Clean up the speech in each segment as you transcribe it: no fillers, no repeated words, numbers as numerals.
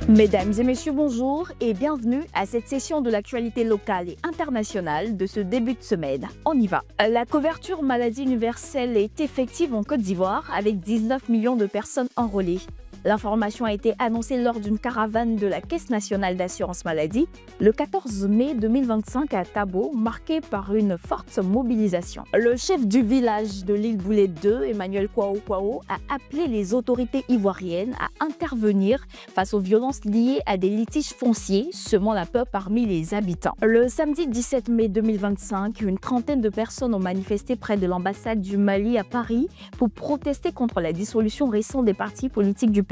Mesdames et messieurs, bonjour et bienvenue à cette session de l'actualité locale et internationale de ce début de semaine. On y va. La couverture maladie universelle est effective en Côte d'Ivoire avec 19 millions de personnes enrôlées. L'information a été annoncée lors d'une caravane de la Caisse nationale d'assurance maladie le 14 mai 2025 à Tabo, marquée par une forte mobilisation. Le chef du village de l'île Boulet 2, Emmanuel Kwao, a appelé les autorités ivoiriennes à intervenir face aux violences liées à des litiges fonciers, semant la peur parmi les habitants. Le samedi 17 mai 2025, une trentaine de personnes ont manifesté près de l'ambassade du Mali à Paris pour protester contre la dissolution récente des partis politiques du pays.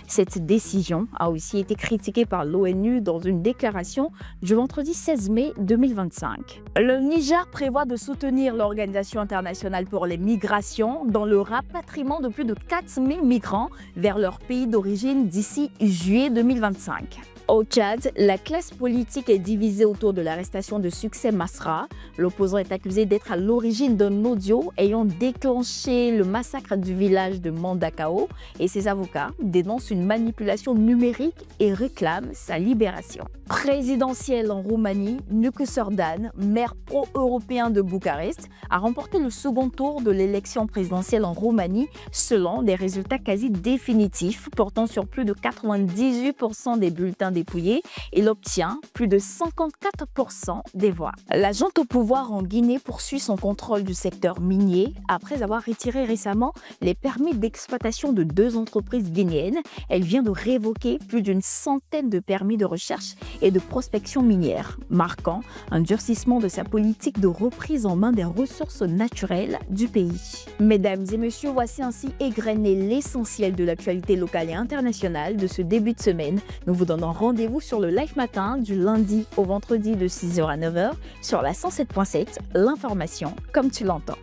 Cette décision a aussi été critiquée par l'ONU dans une déclaration du vendredi 16 mai 2025. Le Niger prévoit de soutenir l'Organisation internationale pour les migrations dans le rapatriement de plus de 4000 migrants vers leur pays d'origine d'ici juillet 2025. Au Tchad, la classe politique est divisée autour de l'arrestation de Succès Masra. L'opposant est accusé d'être à l'origine d'un audio ayant déclenché le massacre du village de Mandakao et ses avocats dénoncent une manipulation numérique et réclament sa libération. Présidentielle en Roumanie, Nuku Sordan, maire pro-européen de Bucarest, a remporté le second tour de l'élection présidentielle en Roumanie selon des résultats quasi définitifs portant sur plus de 98% des bulletins dépouillés. Il obtient plus de 54% des voix. La junte au pouvoir en Guinée poursuit son contrôle du secteur minier après avoir retiré récemment les permis d'exploitation de 2 entreprises guinéennes. Elle vient de révoquer plus d'une centaine de permis de recherche et de prospection minière, marquant un durcissement de sa politique de reprise en main des ressources naturelles du pays. Mesdames et messieurs, voici ainsi égrené l'essentiel de l'actualité locale et internationale de ce début de semaine. Nous vous donnons rendez-vous sur le live matin du lundi au vendredi de 6h à 9h sur la 107.7, l'information comme tu l'entends.